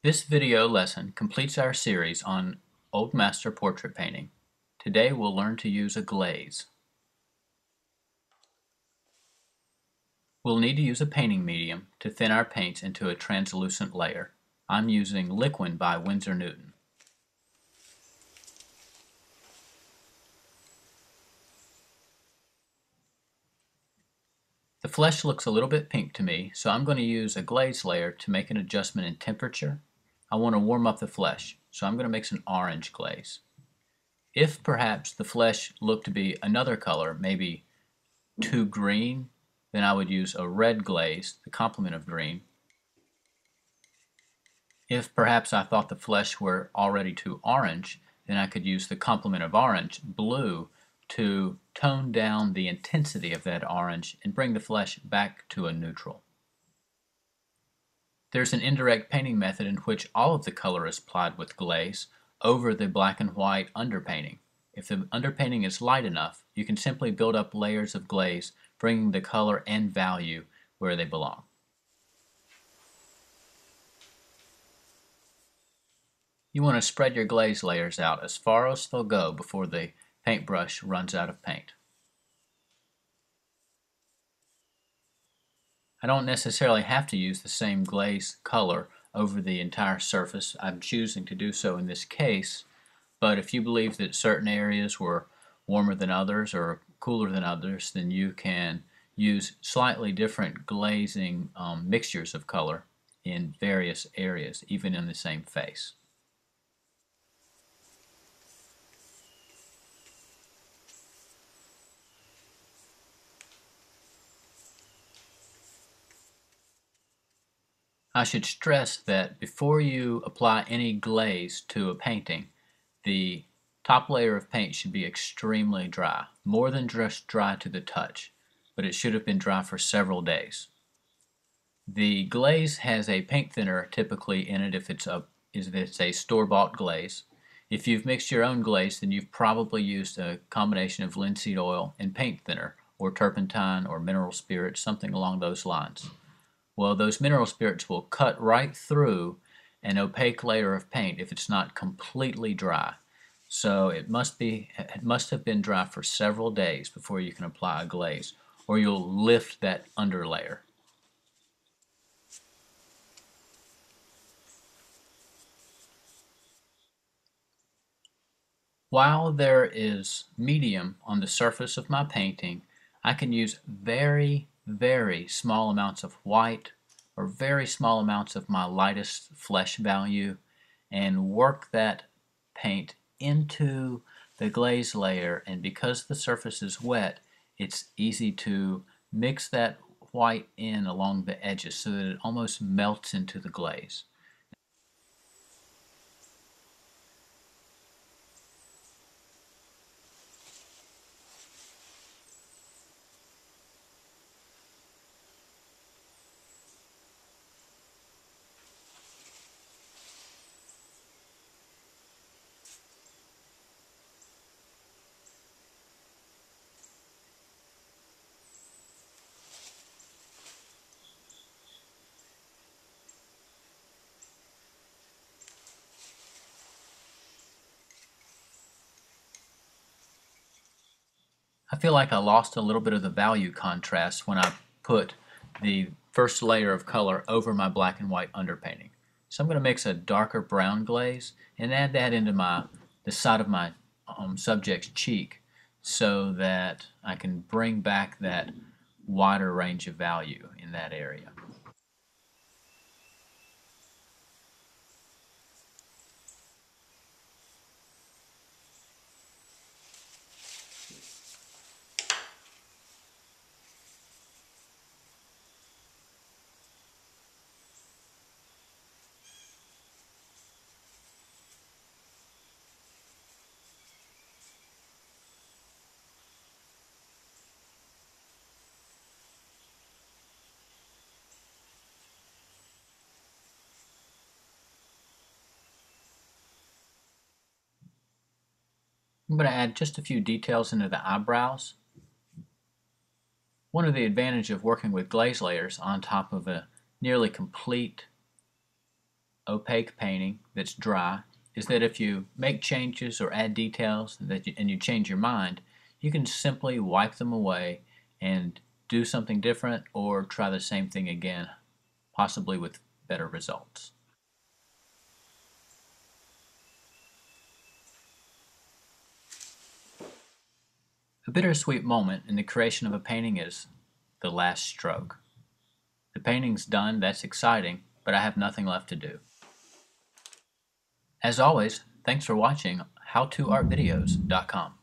This video lesson completes our series on Old Master portrait painting. Today we'll learn to use a glaze. We'll need to use a painting medium to thin our paints into a translucent layer. I'm using Liquid by Winsor Newton. The flesh looks a little bit pink to me, so I'm going to use a glaze layer to make an adjustment in temperature. I want to warm up the flesh, so I'm going to mix an orange glaze. If perhaps the flesh looked to be another color, maybe too green, then I would use a red glaze, the complement of green. If perhaps I thought the flesh were already too orange, then I could use the complement of orange, blue, to tone down the intensity of that orange and bring the flesh back to a neutral. There's an indirect painting method in which all of the color is applied with glaze over the black and white underpainting. If the underpainting is light enough, you can simply build up layers of glaze, bringing the color and value where they belong. You want to spread your glaze layers out as far as they'll go before the paintbrush runs out of paint. I don't necessarily have to use the same glaze color over the entire surface. I'm choosing to do so in this case, but if you believe that certain areas were warmer than others or cooler than others, then you can use slightly different glazing mixtures of color in various areas, even in the same face. I should stress that before you apply any glaze to a painting, the top layer of paint should be extremely dry, more than just dry to the touch, but it should have been dry for several days. The glaze has a paint thinner typically in it if it's a store-bought glaze. If you've mixed your own glaze, then you've probably used a combination of linseed oil and paint thinner, or turpentine or mineral spirits, something along those lines. Well, those mineral spirits will cut right through an opaque layer of paint if it's not completely dry. So it must have been dry for several days before you can apply a glaze, or you'll lift that underlayer. While there is medium on the surface of my painting, I can use very, very small amounts of white or very small amounts of my lightest flesh value and work that paint into the glaze layer, and because the surface is wet, it's easy to mix that white in along the edges so that it almost melts into the glaze. I feel like I lost a little bit of the value contrast when I put the first layer of color over my black and white underpainting. So I'm going to mix a darker brown glaze and add that into the side of my subject's cheek so that I can bring back that wider range of value in that area. I'm going to add just a few details into the eyebrows. One of the advantages of working with glaze layers on top of a nearly complete opaque painting that's dry is that if you make changes or add details and you change your mind, you can simply wipe them away and do something different or try the same thing again, possibly with better results. A bittersweet moment in the creation of a painting is the last stroke. The painting's done, that's exciting, but I have nothing left to do. As always, thanks for watching HowToArtVideos.com.